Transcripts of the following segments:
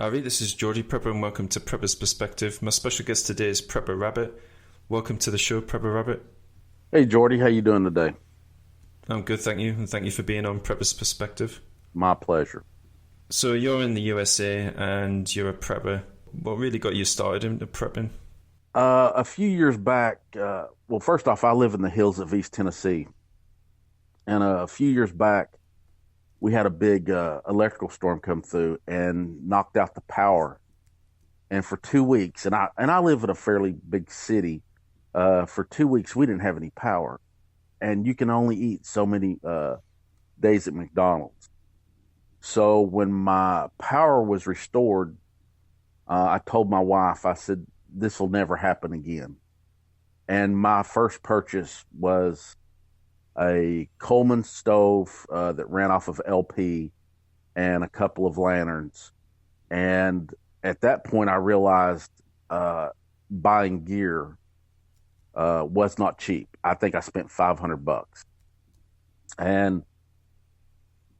Ari, this is Geordie Prepper and welcome to Prepper's Perspective. My special guest today is Prepper Rabbit. Welcome to the show, Prepper Rabbit. Hey Geordie, how you doing today? I'm good, thank you, and thank you for being on Prepper's Perspective. My pleasure. So you're in the USA and you're a prepper. What really got you started into prepping? A few years back, well, first off, I live in the hills of East Tennessee, and a few years back, we had a big electrical storm come through and knocked out the power. And for 2 weeks, and I live in a fairly big city. For 2 weeks, we didn't have any power, and you can only eat so many days at McDonald's. So when my power was restored, I told my wife, I said, "This will never happen again." And my first purchase was a Coleman stove that ran off of LP and a couple of lanterns. And at that point, I realized buying gear was not cheap. I think I spent $500. And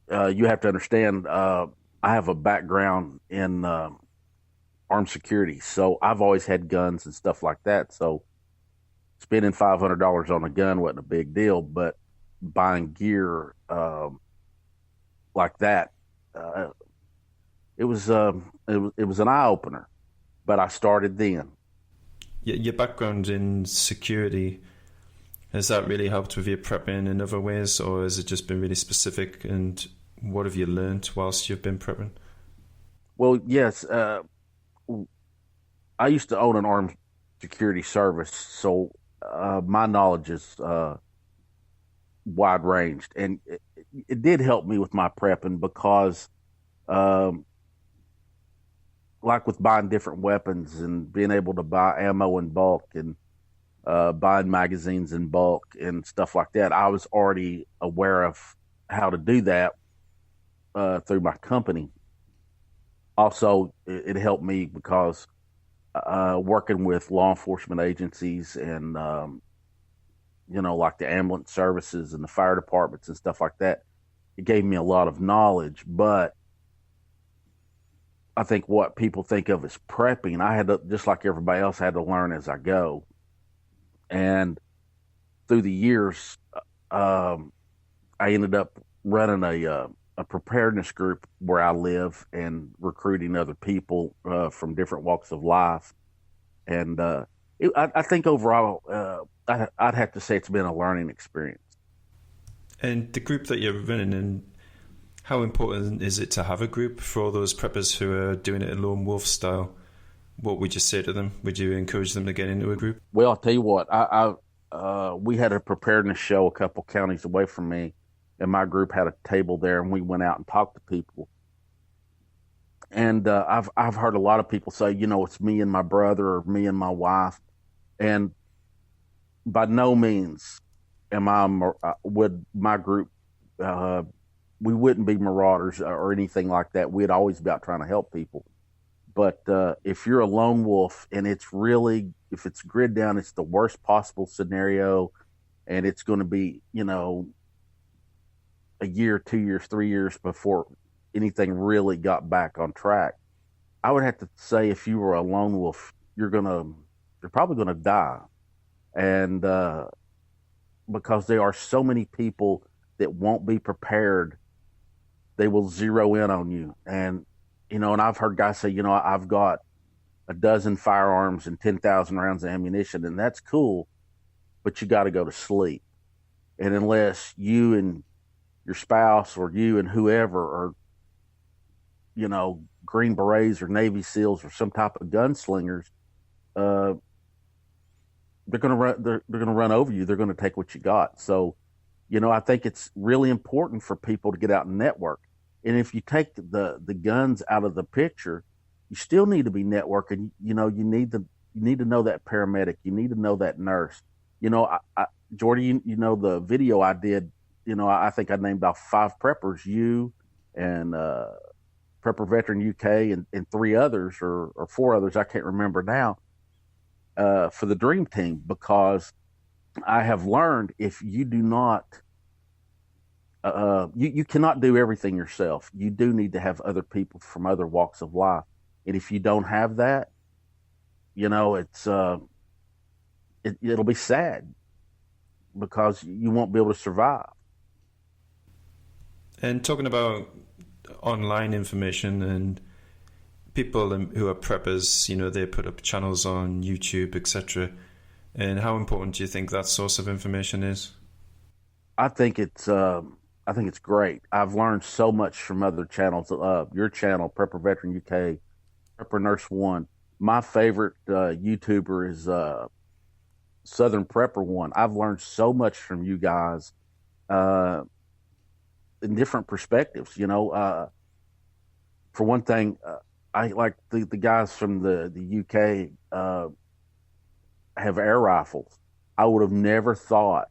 you have to understand, I have a background in armed security, so I've always had guns and stuff like that. So spending $500 on a gun wasn't a big deal, but buying gear like that, it was an eye opener. But I started then. Your background in security, has that really helped with your prepping in other ways, or has it just been really specific? And what have you learned whilst you've been prepping? Well, yes, I used to own an armed security service, so my knowledge is wide ranged, and it did help me with my prepping because, like with buying different weapons and being able to buy ammo in bulk and buying magazines in bulk and stuff like that, I was already aware of how to do that through my company. Also, it helped me because working with law enforcement agencies and like the ambulance services and the fire departments and stuff like that, it gave me a lot of knowledge. But I think what people think of as prepping, I had to, just like everybody else, I had to learn as I go. And through the years, I ended up running a preparedness group where I live and recruiting other people from different walks of life. And I think overall, I'd have to say it's been a learning experience. And the group that you're running in, how important is it to have a group for all those preppers who are doing it a lone wolf style? What would you say to them? Would you encourage them to get into a group? Well, I'll tell you what, we had a preparedness show a couple counties away from me, and my group had a table there, and we went out and talked to people. And I've heard a lot of people say, it's me and my brother or me and my wife, and by no means would my group, we wouldn't be marauders or anything like that. We'd always be out trying to help people. But if you're a lone wolf and if it's grid down, it's the worst possible scenario, and it's going to be, a year, 2 years, 3 years before anything really got back on track. I would have to say if you were a lone wolf, you're probably gonna die, and because there are so many people that won't be prepared, they will zero in on you. And and I've heard guys say, I've got a dozen firearms and 10,000 rounds of ammunition, and that's cool, but you got to go to sleep. And unless you and your spouse or you and whoever are, Green Berets or Navy SEALs or some type of gunslingers, they're gonna run. They're gonna run over you. They're gonna take what you got. So, I think it's really important for people to get out and network. And if you take the guns out of the picture, you still need to be networking. You need to know that paramedic. You need to know that nurse. Geordie, the video I did. I think I named off 5 preppers, you and Prepper Veteran UK and 3 others or 4 others, I can't remember now, for the Dream Team, because I have learned if you do not, you cannot do everything yourself. You do need to have other people from other walks of life. And if you don't have that, it'll be sad because you won't be able to survive. And talking about online information and people who are preppers, they put up channels on YouTube, etc. And how important do you think that source of information is? I think it's great. I've learned so much from other channels. Your channel, Prepper Veteran UK, Prepper Nurse One. My favorite YouTuber is Southern Prepper One. I've learned so much from you guys in different perspectives. For one thing, I like the guys from the UK have air rifles. I would have never thought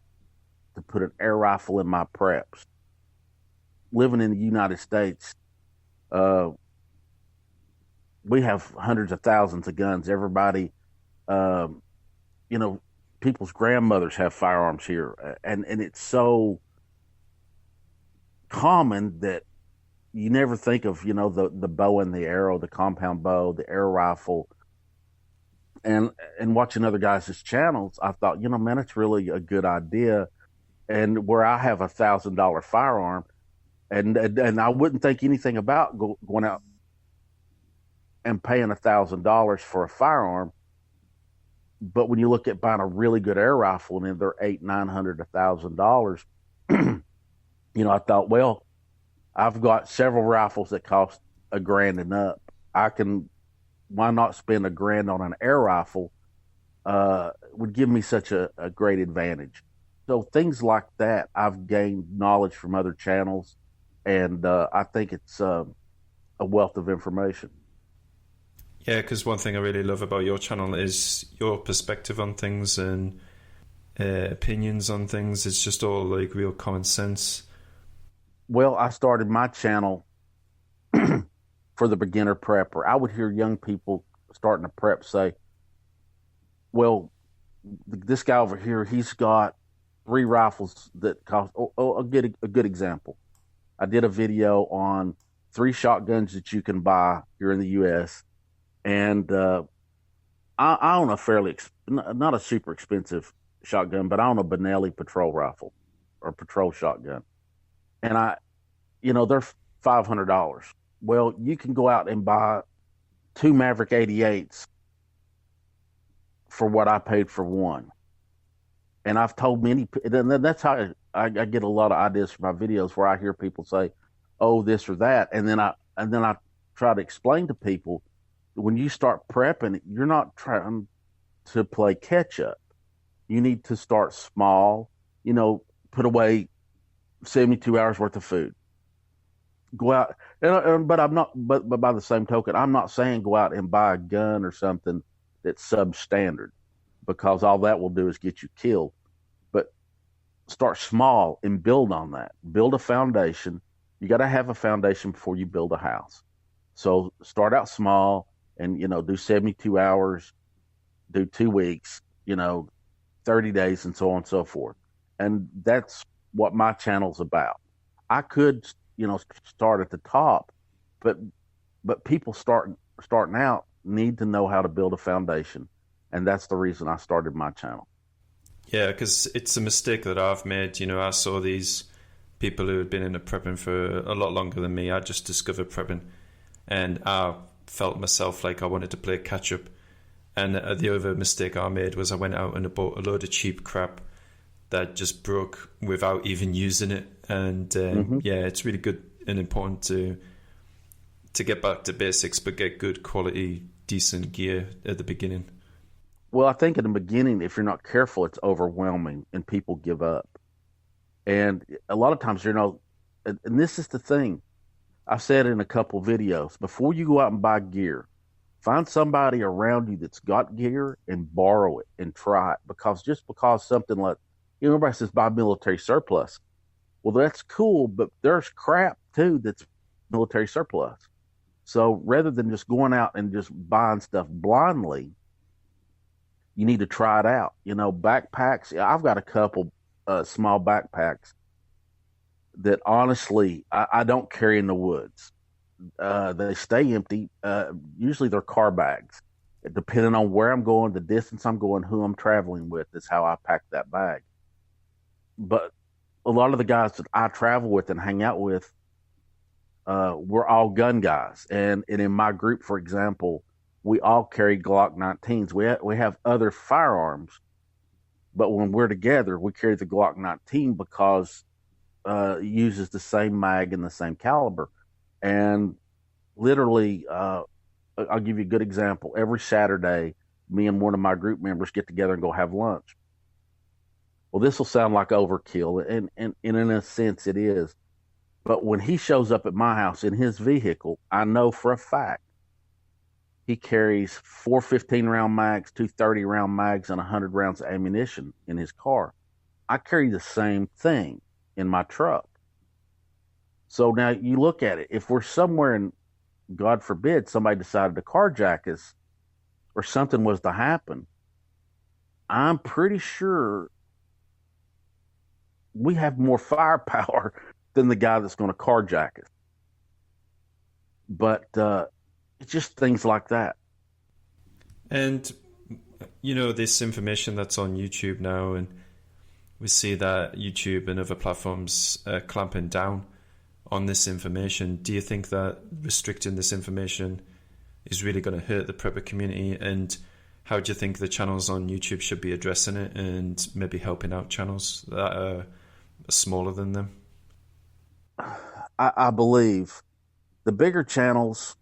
to put an air rifle in my preps. Living in the United States, we have hundreds of thousands of guns. Everybody, people's grandmothers have firearms here, and it's so common that you never think of the bow and the arrow, the compound bow, the air rifle. And watching other guys' channels, I thought, man, it's really a good idea. And where I have $1,000 firearm, and I wouldn't think anything about going out and paying $1,000 for a firearm. But when you look at buying a really good air rifle and they're $800, $900, $1,000, I thought, well, I've got several rifles that cost $1,000 and up. Why not spend $1,000 on an air rifle? Would give me such a great advantage. So things like that, I've gained knowledge from other channels, and I think it's a wealth of information. Yeah, because one thing I really love about your channel is your perspective on things and opinions on things. It's just all like real common sense. Well, I started my channel for the beginner prepper. I would hear young people starting to prep say, well, this guy over here, he's got 3 rifles that cost. I'll get a good example. I did a video on 3 shotguns that you can buy here in the U.S. And I own not a super expensive shotgun, but I own a Benelli patrol rifle or patrol shotgun. And they're $500. Well, you can go out and buy 2 Maverick 88s for what I paid for one. And I've told many, and that's how I get a lot of ideas for my videos, where I hear people say, "Oh, this or that," and then I try to explain to people, when you start prepping, you're not trying to play catch up. You need to start small. Put away 72 hours worth of food. Go out, but I'm not. But by the same token, I'm not saying go out and buy a gun or something that's substandard, because all that will do is get you killed. But start small and build on that. Build a foundation. You got to have a foundation before you build a house. So start out small and, do 72 hours, do 2 weeks, 30 days, and so on and so forth. And that's what my channel's about. I could, start at the top, but people starting out need to know how to build a foundation. And that's the reason I started my channel. Yeah, because it's a mistake that I've made. I saw these people who had been into prepping for a lot longer than me. I just discovered prepping, and I felt myself like I wanted to play catch up. And the other mistake I made was I went out and bought a load of cheap crap that just broke without even using it. And yeah, it's really good and important to get back to basics, but get good quality, decent gear at the beginning. Well, I think in the beginning, if you're not careful, it's overwhelming and people give up. And a lot of times, and this is the thing, I've said in a couple videos, before you go out and buy gear, find somebody around you that's got gear and borrow it and try it. Because just because something like, everybody says buy military surplus. Well, that's cool, but there's crap too that's military surplus. So rather than just going out and just buying stuff blindly, you need to try it out. Backpacks. I've got a couple small backpacks that honestly I don't carry in the woods. They stay empty. Usually they're car bags. Depending on where I'm going, the distance I'm going, who I'm traveling with, is how I pack that bag. But a lot of the guys that I travel with and hang out with, we're all gun guys. And in my group, for example, we all carry Glock 19s. We have other firearms, but when we're together, we carry the Glock 19 because it uses the same mag and the same caliber. And literally, I'll give you a good example. Every Saturday, me and one of my group members get together and go have lunch. Well, this will sound like overkill, and in a sense it is. But when he shows up at my house in his vehicle, I know for a fact he carries 4 15-round mags, 2 30-round mags, and 100 rounds of ammunition in his car. I carry the same thing in my truck. So now you look at it. If we're somewhere and, God forbid, somebody decided to carjack us or something was to happen, I'm pretty sure we have more firepower than the guy that's going to carjack us. But it's just things like that. And, this information that's on YouTube now, and we see that YouTube and other platforms are clamping down on this information. Do you think that restricting this information is really going to hurt the prepper community? And how do you think the channels on YouTube should be addressing it and maybe helping out channels that are smaller than them? I believe the bigger channels,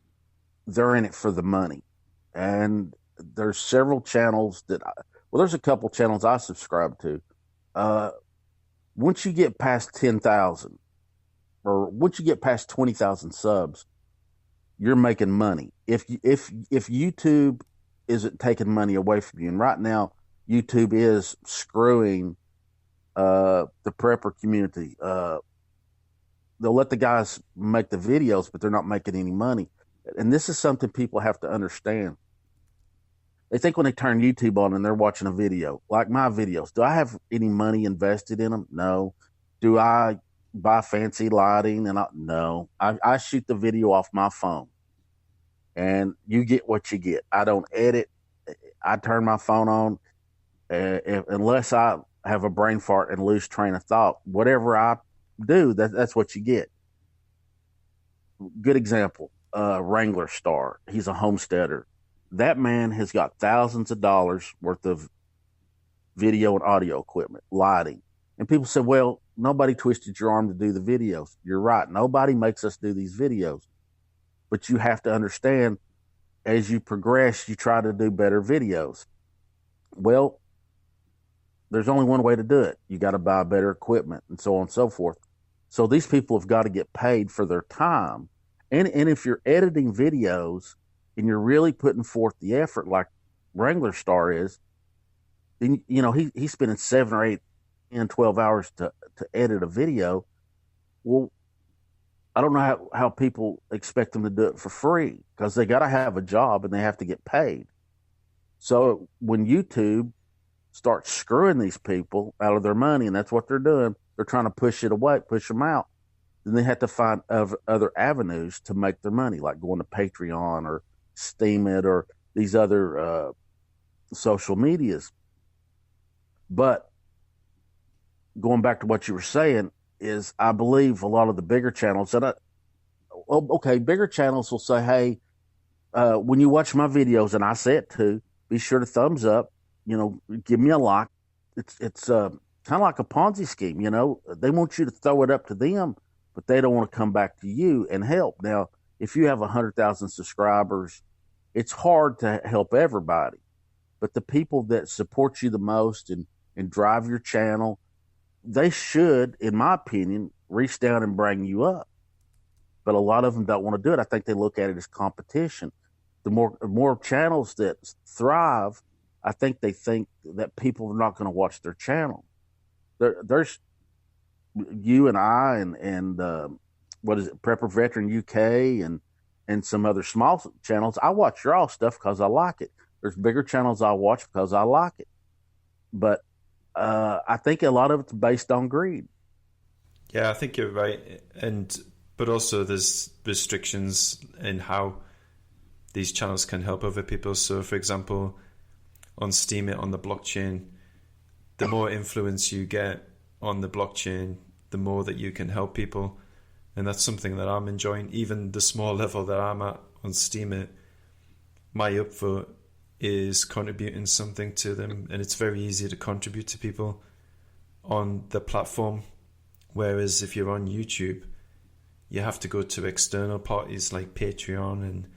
they're in it for the money. And there's several channels there's a couple channels I subscribe to. Once you get past 10,000 or once you get past 20,000 subs, you're making money. If YouTube isn't taking money away from you, and right now YouTube is screwing the prepper community. They'll let the guys make the videos, but they're not making any money. And this is something people have to understand. They think when they turn YouTube on and they're watching a video, like my videos, do I have any money invested in them? No. Do I buy fancy lighting? No. I shoot the video off my phone, and you get what you get. I don't edit. I turn my phone on unless I have a brain fart and lose train of thought. Whatever I do, that's what you get. Good example, Wrangler Star. He's a homesteader. That man has got thousands of dollars worth of video and audio equipment, lighting. And people say, well, nobody twisted your arm to do the videos. You're right. Nobody makes us do these videos. But you have to understand, as you progress, you try to do better videos. Well, there's only one way to do it. You got to buy better equipment and so on and so forth. So these people have got to get paid for their time. And if you're editing videos and you're really putting forth the effort like Wrangler Star is, then, he's spending 7 or 8 and 12 hours to edit a video. Well, I don't know how people expect them to do it for free, because they got to have a job and they have to get paid. So when YouTube starts screwing these people out of their money, and that's what they're doing, they're trying to push it away, push them out, then they have to find other avenues to make their money, like going to Patreon or Steemit or these other social medias. But going back to what you were saying is, I believe a lot of the bigger channels bigger channels will say, hey, when you watch my videos, and I say it too, be sure to thumbs up, give me a like. It's kind of like a Ponzi scheme, they want you to throw it up to them, but they don't want to come back to you and help. Now, if you have 100,000 subscribers, it's hard to help everybody, but the people that support you the most and drive your channel, they should, in my opinion, reach down and bring you up. But a lot of them don't want to do it. I think they look at it as competition. The more channels that thrive, I think they think that people are not going to watch their channel. There's you and I and what is it, Prepper Veteran UK and some other small channels. I watch your all stuff because I like it. There's bigger channels I watch because I like it. But I think a lot of it's based on greed. Yeah, I think you're right. And But also there's restrictions in how these channels can help other people. So, for example, on Steemit, on the blockchain, the more influence you get on the blockchain, the more that you can help people. And that's something that I'm enjoying. Even the small level that I'm at on Steemit, my upvote is contributing something to them, and it's very easy to contribute to people on the platform. Whereas if you're on YouTube, you have to go to external parties like Patreon, and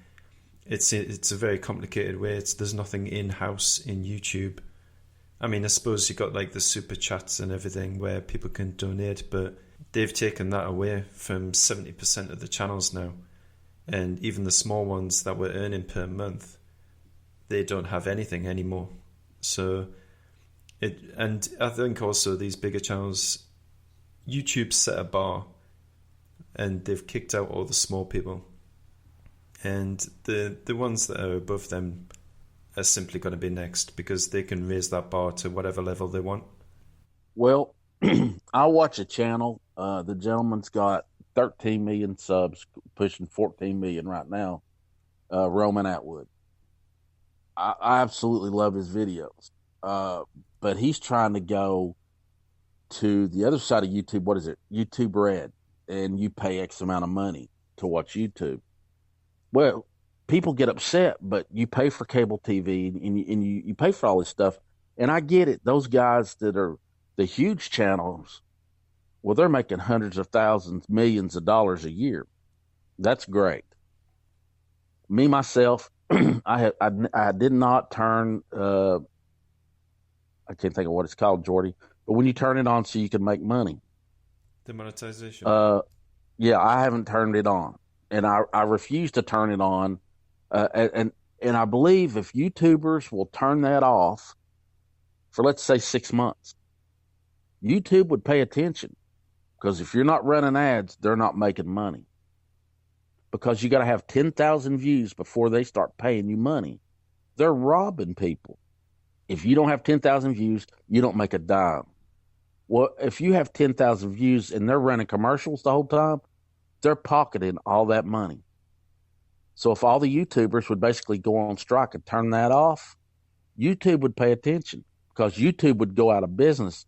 it's a very complicated way. There's nothing in-house in YouTube. I mean, I suppose you got like the super chats and everything where people can donate, but they've taken that away from 70% of the channels now. And even the small ones that we're earning per month, they don't have anything anymore. So and I think also these bigger channels, YouTube set a bar and they've kicked out all the small people. And the ones that are above them are simply going to be next because they can raise that bar to whatever level they want. Well, I watch a channel. The gentleman's got 13 million subs, pushing 14 million right now. Roman Atwood. I absolutely love his videos. But he's trying to go to the other side of YouTube. What is it? YouTube Red. And you pay X amount of money to watch YouTube. Well, people get upset, but you pay for cable TV and you pay for all this stuff. And I get it. Those guys that are the huge channels, well, they're making hundreds of thousands, millions of dollars a year. That's great. Me, myself, I did not turn, I can't think of what it's called, Geordie, but when you turn it on so you can make money. The monetization. Yeah, I haven't turned it on. And I refuse to turn it on. And I believe if YouTubers will turn that off for, let's say, 6 months, YouTube would pay attention. Because if you're not running ads, they're not making money. Because you got to have 10,000 views before they start paying you money. They're robbing people. If you don't have 10,000 views, you don't make a dime. Well, if you have 10,000 views and they're running commercials the whole time, they're pocketing all that money. So if all the YouTubers would basically go on strike and turn that off, YouTube would pay attention because YouTube would go out of business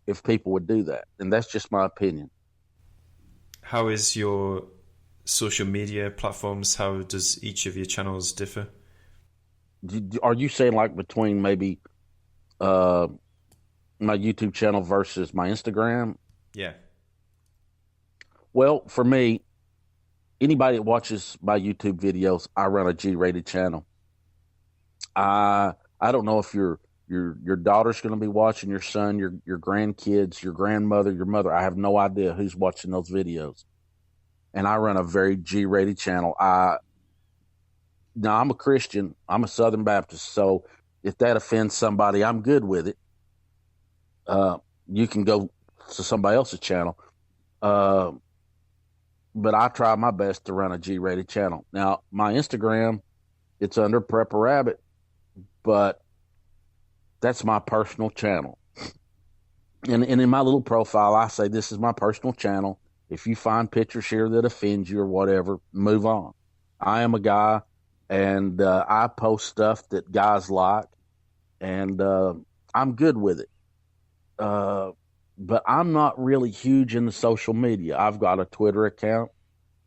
if people would do that. And that's just my opinion. How is your social media platforms? How does each of your channels differ? Are you saying like between maybe my YouTube channel versus my Instagram? Yeah. Well, for me, anybody that watches my YouTube videos, I run a G-rated channel. I don't know if your daughter's going to be watching, your son, your grandkids, your grandmother, your mother. I have no idea who's watching those videos. And I run a very G-rated channel. Now, I'm a Christian. I'm a Southern Baptist. So if that offends somebody, I'm good with it. You can go to somebody else's channel. But I try my best to run a G-rated channel. Now, my Instagram, it's under Prepper Rabbit, but that's my personal channel. And in my little profile, I say, this is my personal channel. If you find pictures here that offend you or whatever, move on. I am a guy, and I post stuff that guys like, and I'm good with it. But I'm not really huge into social media. I've got a Twitter account,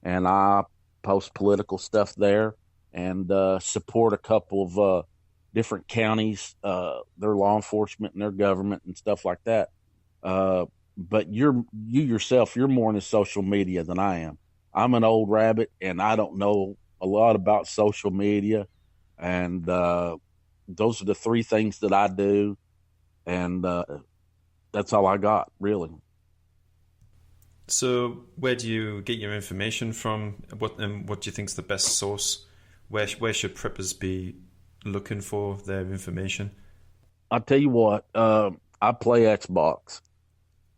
and I post political stuff there and support a couple of different counties, their law enforcement and their government and stuff like that. But you yourself, you're more into social media than I am. I'm an old rabbit, and I don't know a lot about social media. And those are the three things that I do. And that's all I got, really. So where do you get your information from? What do you think is the best source? Where should preppers be looking for their information? I'll tell you what, I play Xbox,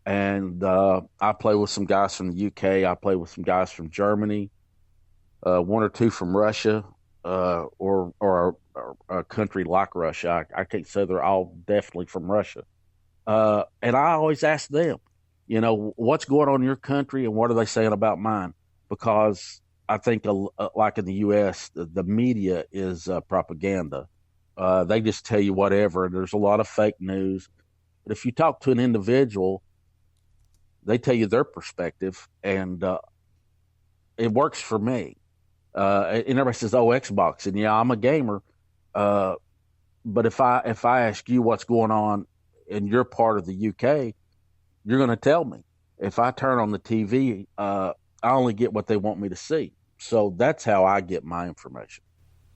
and I play with some guys from the UK. I play with some guys from Germany, one or two from Russia, or a country like Russia. I can't say they're all definitely from Russia. And I always ask them, what's going on in your country and what are they saying about mine? because I think, like in the U.S., the media is propaganda. They just tell you whatever. There's a lot of fake news. But if you talk to an individual, they tell you their perspective, and it works for me. And everybody says, "Oh, Xbox," and yeah, I'm a gamer. Uh, but if I ask you what's going on in your part of the UK, you're going to tell me. If I turn on the TV, I only get what they want me to see. So that's how I get my information.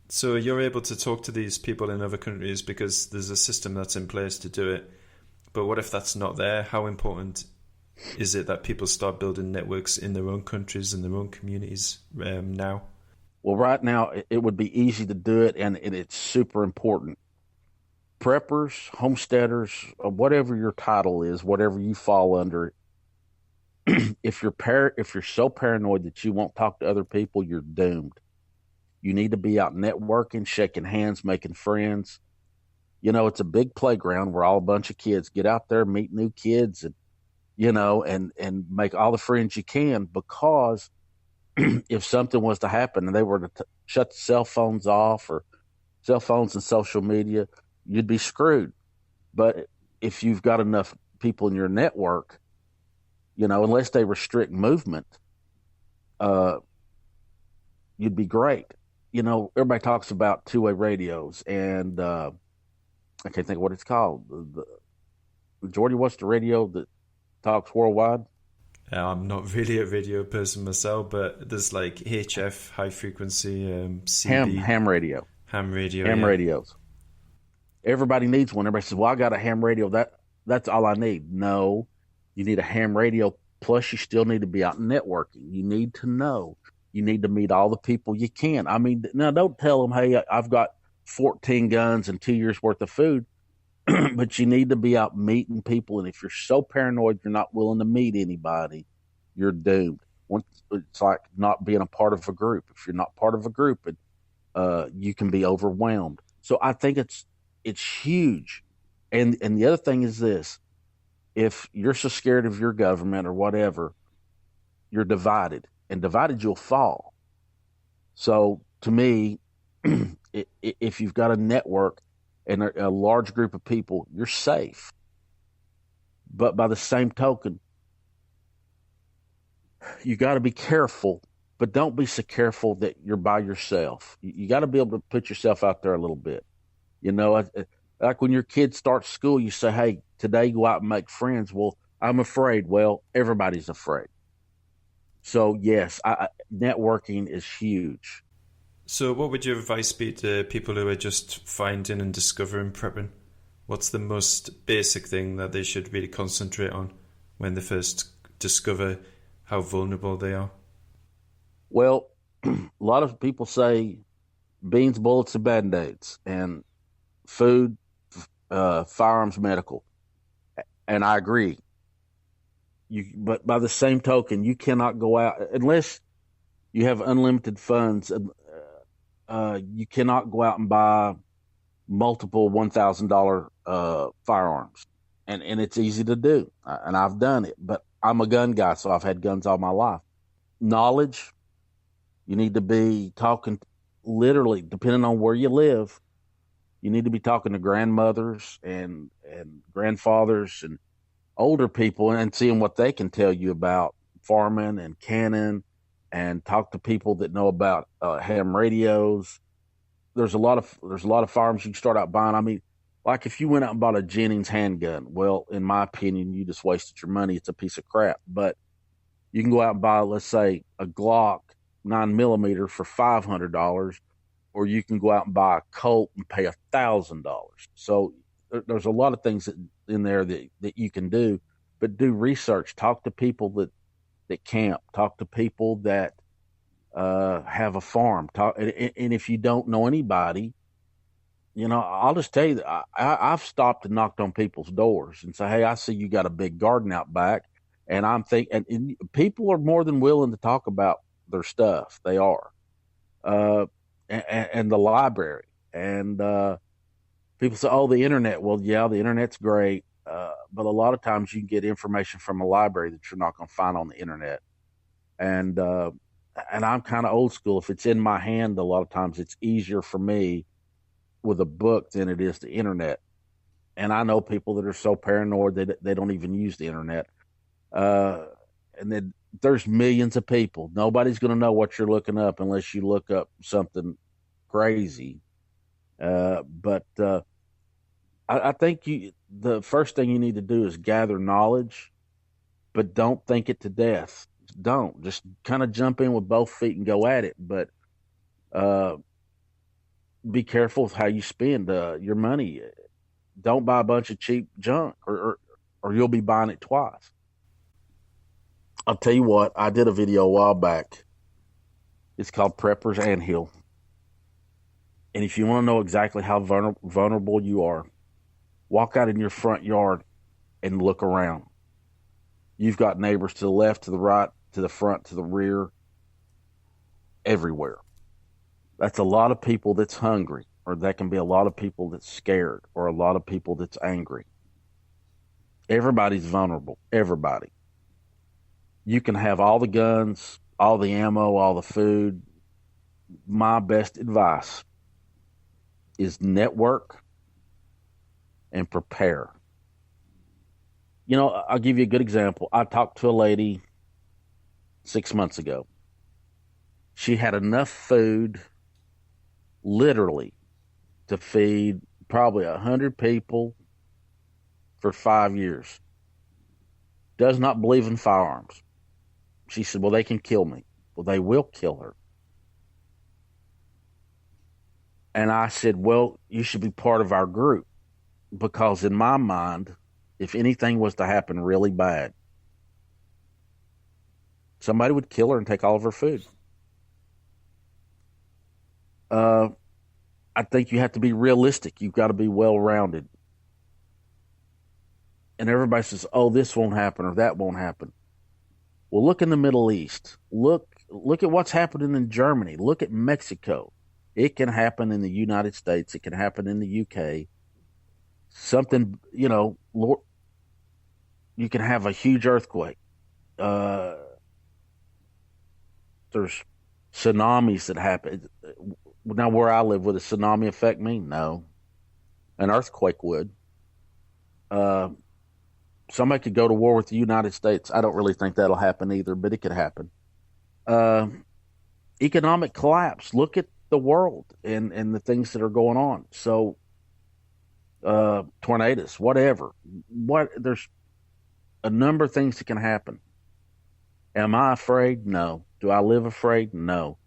So you're able to talk to these people in other countries because there's a system that's in place to do it. But what if that's not there? How important is it that people start building networks in their own countries and their own communities now? Well, right now, it would be easy to do it, and it's super important. Preppers, homesteaders, whatever your title is, whatever you fall under, if you're so paranoid that you won't talk to other people, you're doomed. You need to be out networking, shaking hands, making friends. It's a big playground where all a bunch of kids get out there, meet new kids, and and make all the friends you can, because if something was to happen and they were to shut the cell phones off, or cell phones and social media, you'd be screwed. But if you've got enough people in your network, unless they restrict movement, uh, you'd be great. Everybody talks about two-way radios, and I can't think of what it's called. Geordie, what's the radio that talks worldwide? I'm not really a radio person myself, but there's like HF, high frequency, CB. Ham radio. Ham radio. Ham yeah. radios. Everybody needs one. Everybody says, "Well, I got a ham radio. That's all I need." No, you need a ham radio. Plus, you still need to be out networking. You need to know. You need to meet all the people you can. I mean, now don't tell them, "Hey, I've got 14 guns and 2 years worth of food." But you need to be out meeting people. And if you're so paranoid you're not willing to meet anybody, you're doomed. It's like not being a part of a group. If you're not part of a group, you can be overwhelmed. So I think it's huge. And the other thing is this: if you're so scared of your government or whatever, you're divided, and divided you'll fall. So to me, if you've got a network and a large group of people, you're safe. But by the same token, you got to be careful, but don't be so careful that you're by yourself. You got to be able to put yourself out there a little bit. Like when your kid starts school, you say, "Hey, today go out and make friends." Well, I'm afraid. Well, everybody's afraid. So yes, networking is huge. So what would your advice be to people who are just finding and discovering prepping? What's the most basic thing that they should really concentrate on when they first discover how vulnerable they are? Well, a lot of people say beans, bullets, and Band-Aids, and food, firearms, medical. And I agree. But by the same token, you cannot go out unless you have unlimited funds. You cannot go out and buy multiple $1,000 firearms, and it's easy to do, and I've done it. But I'm a gun guy, so I've had guns all my life. Knowledge, you need to be talking, literally, depending on where you live. You need to be talking to grandmothers and grandfathers and older people, and seeing what they can tell you about farming and canning, and talk to people that know about ham radios. There's a lot of firearms you can start out buying. I mean, like if you went out and bought a Jennings handgun, well, in my opinion, you just wasted your money. It's a piece of crap. But you can go out and buy, let's say, a Glock 9mm for $500, or you can go out and buy a Colt and pay $1,000. So there's a lot of things in there that you can do, but do research. Talk to people that camp. Talk to people that have a farm. And if you don't know anybody, I'll just tell you that I've stopped and knocked on people's doors and say, "Hey, I see you got a big garden out back," and I'm thinking, and people are more than willing to talk about their stuff. They are, and the library, and people say, "Oh, the internet." Well, yeah, the internet's great, but a lot of times you can get information from a library that you're not going to find on the internet. And and I'm kind of old school. If it's in my hand, a lot of times it's easier for me with a book than it is the internet. And I know people that are so paranoid that they don't even use the internet. Uh, and then there's millions of people. Nobody's going to know what you're looking up unless you look up something crazy. But I think the first thing you need to do is gather knowledge, but don't think it to death. Don't just kind of jump in with both feet and go at it. But uh, be careful with how you spend your money. Don't buy a bunch of cheap junk, or you'll be buying it twice. I'll tell you what. I did a video a while back. It's called Prepper's Anthill. And if you want to know exactly how vulnerable you are, walk out in your front yard and look around. You've got neighbors to the left, to the right, to the front, to the rear, everywhere. That's a lot of people that's hungry, or that can be a lot of people that's scared, or a lot of people that's angry. Everybody's vulnerable. Everybody. You can have all the guns, all the ammo, all the food. My best advice is network and prepare. You know, I'll give you a good example. I talked to a lady 6 months ago. She had enough food, literally, to feed probably 100 people for 5 years. Does not believe in firearms. She said, well, they can kill me. Well, they will kill her. And I said, well, you should be part of our group, because in my mind, if anything was to happen really bad, somebody would kill her and take all of her food. I think you have to be realistic. You've got to be well-rounded. And everybody says, oh, this won't happen or that won't happen. Well, look in the Middle East. Look at what's happening in Germany. Look at Mexico. It can happen in the United States. It can happen in the UK. Something, Lord, you can have a huge earthquake. There's tsunamis that happen. Now, where I live, would a tsunami affect me? No. An earthquake would. Somebody could go to war with the United States. I don't really think that'll happen either, but it could happen. Economic collapse. Look at the world and the things that are going on. So, tornadoes, whatever. There's a number of things that can happen. Am I afraid? No. Do I live afraid? No.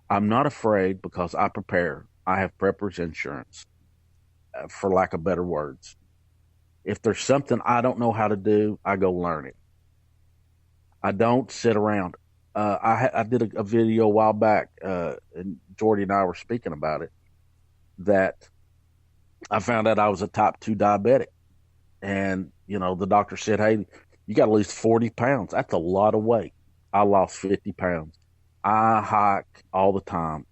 I'm not afraid because I prepare. I have prepper's insurance, for lack of better words. If there's something I don't know how to do, I go learn it. I don't sit around. I did a video a while back, and Geordie and I were speaking about it, that I found out I was a type 2 diabetic. And, the doctor said, hey, you got to lose 40 pounds. That's a lot of weight. I lost 50 pounds. I hike all the time.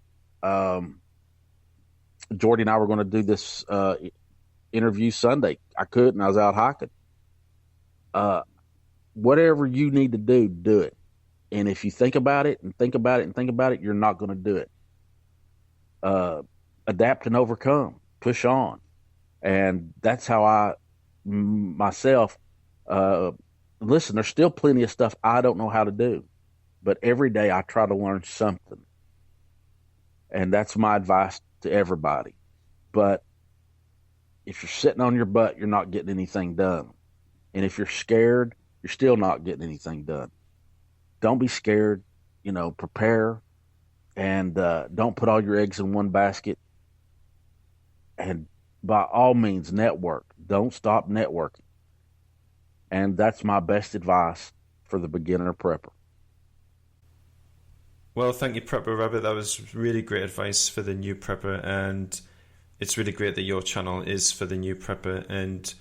Geordie and I were going to do this interview Sunday. I couldn't. I was out hiking. Whatever you need to do, do it. And if you think about it and think about it and think about it, you're not going to do it. Adapt and overcome. Push on. And that's how I, myself, listen, there's still plenty of stuff I don't know how to do. But every day I try to learn something. And that's my advice to everybody. But if you're sitting on your butt, you're not getting anything done. And if you're scared, you're still not getting anything done. Don't be scared, prepare, and don't put all your eggs in one basket. And by all means, network. Don't stop networking. And that's my best advice for the beginner prepper. Well, thank you, Prepper Rabbit. That was really great advice for the new prepper, and it's really great that your channel is for the new prepper. And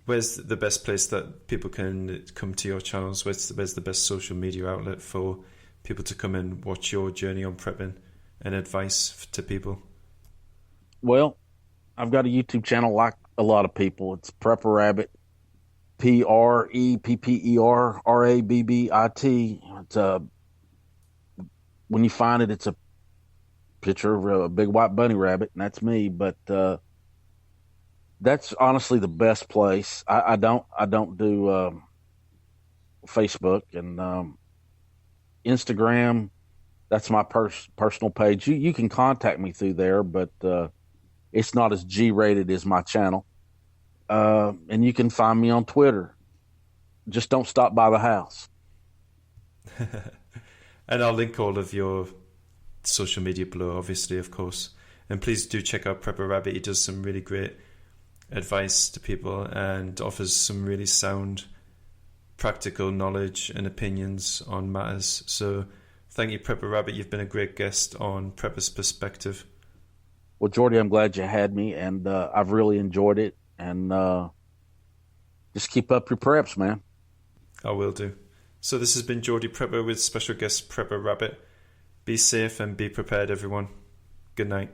where's the best place that people can come to your channels? Where's the best social media outlet for people to come and watch your journey on prepping and advice to people? Well, I've got a YouTube channel like a lot of people. It's Prepper Rabbit, PREPPERRABBIT. It's when you find it, it's a picture of a big white bunny rabbit, and that's me. But that's honestly the best place. I don't do Facebook and Instagram. That's my personal page. You can contact me through there, but it's not as G rated as my channel. And you can find me on Twitter. Just don't stop by the house. And I'll link all of your social media below, obviously, of course. And please do check out Prepper Rabbit. He does some really great advice to people and offers some really sound, practical knowledge and opinions on matters. So thank you, Prepper Rabbit. You've been a great guest on Prepper's Perspective. Well, Geordie, I'm glad you had me, and I've really enjoyed it. And just keep up your preps, man. I will do. So this has been Geordie Prepper with special guest Prepper Rabbit. Be safe and be prepared, everyone. Good night.